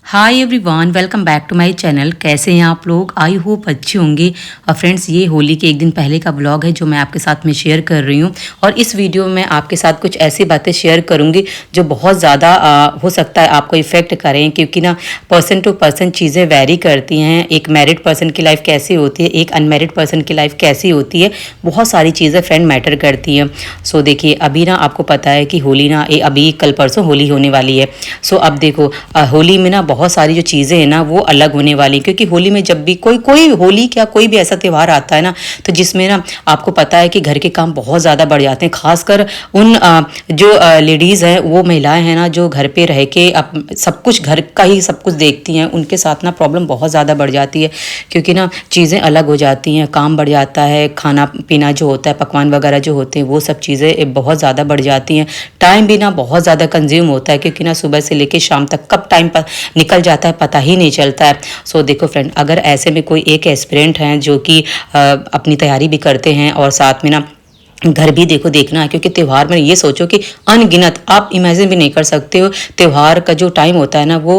Hi everyone, welcome back to my channel. कैसे हैं आप लोग? आई होप अच्छे होंगे। और फ्रेंड्स, ये होली के एक दिन पहले का ब्लॉग है जो मैं आपके साथ में शेयर कर रही हूँ। और इस वीडियो में आपके साथ कुछ ऐसी बातें शेयर करूँगी जो बहुत ज़्यादा हो सकता है आपको इफ़ेक्ट करें, क्योंकि ना पर्सन टू पर्सन चीज़ें वेरी करती हैं। एक मैरिड पर्सन की लाइफ कैसी होती है, एक अनमैरिड पर्सन की लाइफ कैसी होती है, बहुत सारी चीज़ें फ्रेंड मैटर करती हैं। सो देखिए, अभी ना आपको पता है कि होली ना अभी कल परसों होली होने वाली है। सो अब देखो, होली में ना बहुत सारी जो चीज़ें हैं ना वो अलग होने वाली, क्योंकि होली में जब भी कोई कोई होली क्या कोई भी ऐसा त्यौहार आता है ना, तो जिसमें ना आपको पता है कि घर के काम बहुत ज़्यादा बढ़ जाते हैं। खासकर उन जो लेडीज़ हैं, वो महिलाएं हैं ना जो घर पे रह के सब कुछ घर का ही सब कुछ देखती हैं, उनके साथ ना प्रॉब्लम बहुत ज़्यादा बढ़ जाती है। क्योंकि ना चीज़ें अलग हो जाती हैं, काम बढ़ जाता है, खाना पीना जो होता है, पकवान वगैरह जो होते हैं, वो सब चीज़ें बहुत ज़्यादा बढ़ जाती हैं। टाइम भी ना बहुत ज़्यादा कंज्यूम होता है, क्योंकि ना सुबह से लेके शाम तक कब टाइम पर निकल जाता है पता ही नहीं चलता है। सो देखो फ्रेंड, अगर ऐसे में कोई एक एस्पिरेंट हैं जो कि अपनी तैयारी भी करते हैं और साथ में ना घर भी देखना है, क्योंकि त्यौहार में ये सोचो कि अनगिनत आप इमेजिन भी नहीं कर सकते हो। त्यौहार का जो टाइम होता है ना वो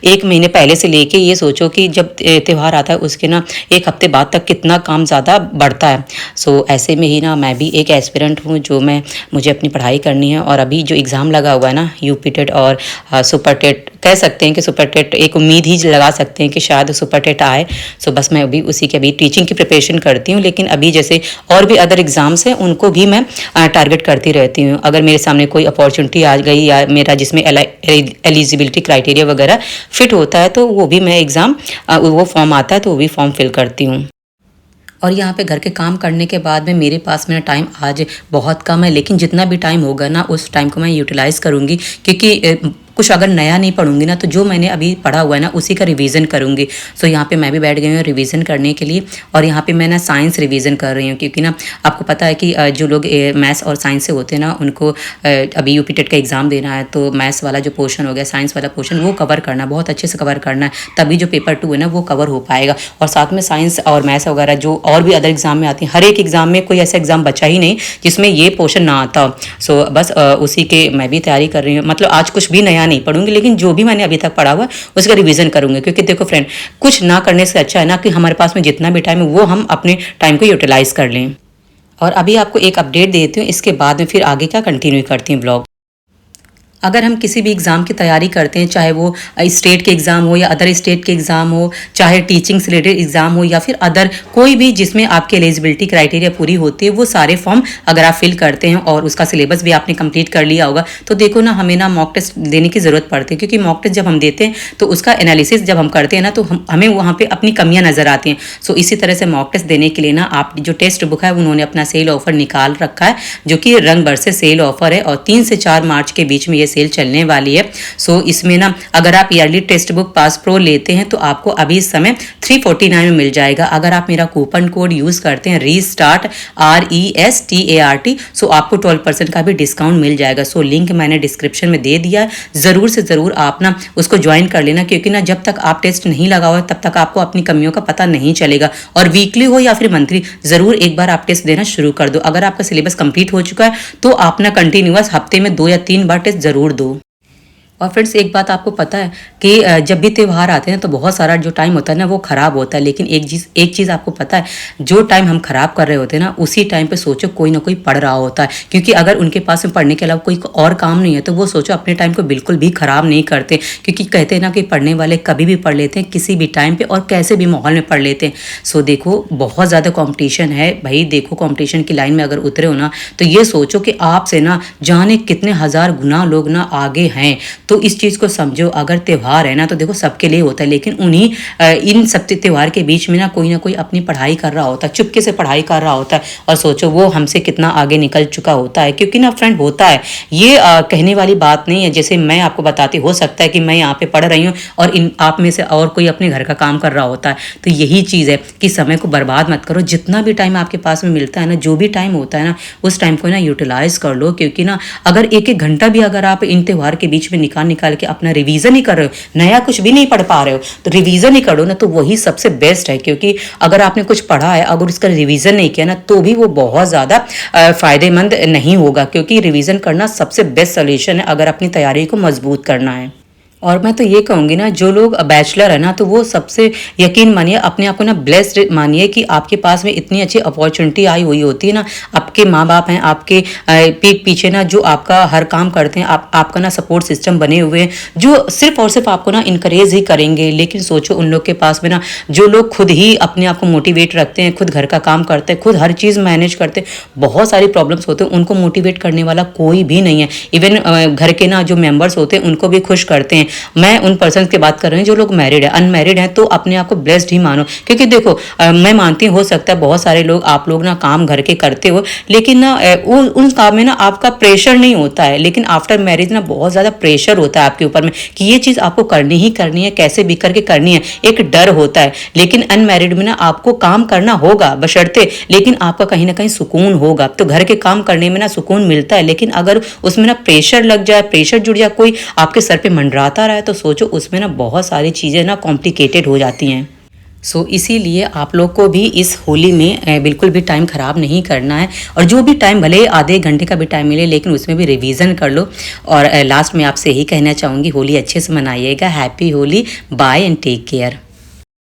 1 महीने पहले से लेके ये सोचो कि जब त्यौहार आता है उसके ना 1 हफ्ते बाद तक कितना काम ज़्यादा बढ़ता है। सो ऐसे में ही ना मैं भी एक एस्पिरेंट हूँ जो मुझे अपनी पढ़ाई करनी है। और अभी जो एग्ज़ाम लगा हुआ है ना, यूपी टेट और सुपर टेट, कह सकते हैं कि सुपर टेट एक उम्मीद ही लगा सकते हैं कि शायद सुपर टेट आए। सो बस मैं अभी उसी के अभी टीचिंग की प्रिपरेशन करती हूँ, लेकिन अभी जैसे और भी अदर एग्ज़ाम्स हैं उनको भी मैं टारगेट करती रहती हूँ। अगर मेरे सामने कोई अपॉर्चुनिटी आ गई या मेरा जिसमें एलिजिबिलिटी क्राइटेरिया वगैरह फिट होता है, तो वो भी मैं एग्ज़ाम वो फॉर्म आता है तो वो भी फॉर्म फिल करती हूँ। और यहाँ पे घर के काम करने के बाद में मेरे पास मेरा टाइम आज बहुत कम है, लेकिन जितना भी टाइम होगा ना उस टाइम को मैं यूटिलाइज़ करूँगी, क्योंकि कुछ अगर नया नहीं पढ़ूंगी ना तो जो मैंने अभी पढ़ा हुआ है ना उसी का रिवीजन करूँगी। सो यहाँ पे मैं भी बैठ गई हूँ रिवीजन करने के लिए। और यहाँ पे मैं ना साइंस रिवीजन कर रही हूँ, क्योंकि ना आपको पता है कि जो लोग मैथ्स और साइंस से होते हैं ना उनको अभी यूपी टेट का एग्ज़ाम देना है, तो मैथ्स वाला जो पोर्शन हो गया, साइंस वाला पोर्शन वो कवर करना, बहुत अच्छे से कवर करना है, तभी जो पेपर 2 है ना वो कवर हो पाएगा। और साथ में साइंस और मैथ्स वगैरह जो और भी अदर एग्जाम में आती हैं, हर एक एग्जाम में कोई ऐसा एग्जाम बचा ही नहीं जिसमें ये पोर्शन ना आता हो। सो बस उसी के मैं भी तैयारी कर रही हूँ। मतलब आज कुछ भी नया नहीं पढ़ूंगी, लेकिन जो भी मैंने अभी तक पढ़ा हुआ है उसका रिवीजन करूंगी। क्योंकि देखो फ्रेंड, कुछ ना करने से अच्छा है ना कि हमारे पास में जितना भी टाइम है वो हम अपने टाइम को यूटिलाइज कर लें। और अभी आपको एक अपडेट देती हूँ, इसके बाद में फिर आगे का कंटिन्यू करती हूँ ब्लॉग। अगर हम किसी भी एग्ज़ाम की तैयारी करते हैं, चाहे वो स्टेट के एग्ज़ाम हो या अदर स्टेट के एग्ज़ाम हो, चाहे टीचिंग से रिलेटेड एग्ज़ाम हो या फिर अदर कोई भी जिसमें आपकी एलिजिबिलिटी क्राइटेरिया पूरी होती है, वो सारे फॉर्म अगर आप फिल करते हैं और उसका सिलेबस भी आपने कंप्लीट कर लिया होगा, तो देखो ना हमें ना मॉक टेस्ट देने की ज़रूरत पड़ती है। क्योंकि मॉक टेस्ट जब हम देते हैं तो उसका एनालिसिस जब हम करते हैं ना तो हमें वहाँ पर अपनी कमियाँ नज़र आती हैं। सो इसी तरह से मॉक टेस्ट देने के लिए ना आप जो टेक्स्ट बुक है उन्होंने अपना सेल ऑफर निकाल रखा है, जो कि रंग भर से सेल ऑफर है और 3 से 4 मार्च के बीच में ये सेल चलने वाली है। सो इसमें ना अगर आप yearly text book pass pro लेते हैं तो आपको अभी इस समय 349 में मिल जाएगा। अगर आप मेरा कूपन कोड यूज करते हैं रीस्टार्ट RESTART, सो आपको 12% का भी डिस्काउंट मिल जाएगा। सो लिंक मैंने डिस्क्रिप्शन में दे दिया है, जरूर से जरूर आप ना उसको ज्वाइन कर लेना, क्योंकि ना जब तक आप टेस्ट नहीं लगाओ तब तक आपको अपनी कमियों का पता नहीं चलेगा। और वीकली हो या फिर मंथली, जरूर एक बार आप टेस्ट देना शुरू कर दो। अगर आपका सिलेबस कंप्लीट हो चुका है तो आप ना कंटिन्यूअस हफ्ते में 2 या 3 बार टेस्ट जरूर दो। और फ्रेंड्स, एक बात आपको पता है कि जब भी त्यौहार आते हैं तो बहुत सारा जो टाइम होता है ना वो ख़राब होता है, लेकिन एक चीज़ आपको पता है, जो टाइम हम ख़राब कर रहे होते हैं ना उसी टाइम पे सोचो कोई ना कोई पढ़ रहा होता है। क्योंकि अगर उनके पास में पढ़ने के अलावा कोई और काम नहीं है तो वो सोचो अपने टाइम को बिल्कुल भी ख़राब नहीं करते। क्योंकि कहते हैं ना कि पढ़ने वाले कभी भी पढ़ लेते हैं, किसी भी टाइम पर और कैसे भी माहौल में पढ़ लेते हैं। सो देखो, बहुत ज़्यादा कॉम्पिटिशन है भाई। देखो, कॉम्पिटिशन की लाइन में अगर उतरे हो ना तो ये सोचो कि आपसे ना जाने कितने हज़ार गुना लोग ना आगे हैं। तो इस चीज़ को समझो। अगर त्यौहार है ना तो देखो सबके लिए होता है, लेकिन इन सब त्यौहार के बीच में ना कोई अपनी पढ़ाई कर रहा होता है, चुपके से पढ़ाई कर रहा होता है। और सोचो वो हमसे कितना आगे निकल चुका होता है। क्योंकि ना फ्रेंड, होता है ये कहने वाली बात नहीं है। जैसे मैं आपको बताती, हो सकता है कि मैं यहाँ पे पढ़ रही हूँ और आप में से और कोई अपने घर का काम कर रहा होता है। तो यही चीज़ है कि समय को बर्बाद मत करो। जितना भी टाइम आपके पास में मिलता है ना, जो भी टाइम होता है ना, उस टाइम को ना यूटिलाइज कर लो। क्योंकि ना अगर एक एक घंटा भी अगर आप इन त्यौहार के बीच में निकाल के अपना रिवीजन ही कर रहे हो, नया कुछ भी नहीं पढ़ पा रहे हो, तो रिवीजन ही करो ना, तो वही सबसे बेस्ट है। क्योंकि अगर आपने कुछ पढ़ा है, अगर उसका रिवीजन नहीं किया ना तो भी वो बहुत ज़्यादा फायदेमंद नहीं होगा। क्योंकि रिवीजन करना सबसे बेस्ट सोल्यूशन है अगर अपनी तैयारी को मजबूत करना है। और मैं तो ये कहूँगी ना, जो लोग बैचलर है ना, तो वो सबसे यकीन मानिए, अपने आप को ना ब्लेस्ड मानिए कि आपके पास में इतनी अच्छी अपॉर्चुनिटी आई हुई होती है ना। आपके माँ बाप हैं, आपके पीठ पीछे ना, जो आपका हर काम करते हैं, आपका ना सपोर्ट सिस्टम बने हुए हैं, जो सिर्फ और सिर्फ आपको ना इनकरेज ही करेंगे। लेकिन सोचो उन लोग के पास में ना, जो लोग खुद ही अपने आप को मोटिवेट रखते हैं, खुद घर का काम करते हैं, खुद हर चीज़ मैनेज करते हैं, बहुत सारी प्रॉब्लम्स होते हैं, उनको मोटिवेट करने वाला कोई भी नहीं है। इवन घर के ना जो मेंबर्स होते हैं उनको भी खुश करते हैं। मैं उन पर्सन की बात कर रही हूँ जो लोग मैरिड है। अनमैरिड हैं तो अपने आप को ब्लेस्ड ही मानो, क्योंकि देखो मैं मानती हूँ, हो सकता है बहुत सारे लोग, आप लोग ना काम घर के करते हो, लेकिन ना उन काम में ना आपका प्रेशर नहीं होता है। लेकिन आफ्टर मैरिज ना बहुत ज़्यादा प्रेशर होता है आपके ऊपर में कि ये चीज़ आपको करनी ही करनी है, कैसे भी करके करनी है, एक डर होता है। लेकिन अनमैरिड में ना आपको काम करना होगा बशर्ते, लेकिन आपका कहीं ना कहीं सुकून होगा। तो घर के काम करने में ना सुकून मिलता है, लेकिन अगर उसमें ना प्रेशर लग जाए, प्रेशर जुड़ जाए, कोई आपके सर पे मंडराता रहा है, तो सोचो उसमें ना बहुत सारी चीज़ें ना कॉम्प्लिकेटेड हो जाती हैं। इसीलिए आप लोग को भी इस होली में बिल्कुल भी टाइम ख़राब नहीं करना है, और जो भी टाइम भले आधे घंटे का भी टाइम मिले, लेकिन उसमें भी रिवीजन कर लो। और लास्ट में आपसे यही कहना चाहूँगी, होली अच्छे से मनाइएगा। Happy Holi, bye and take care.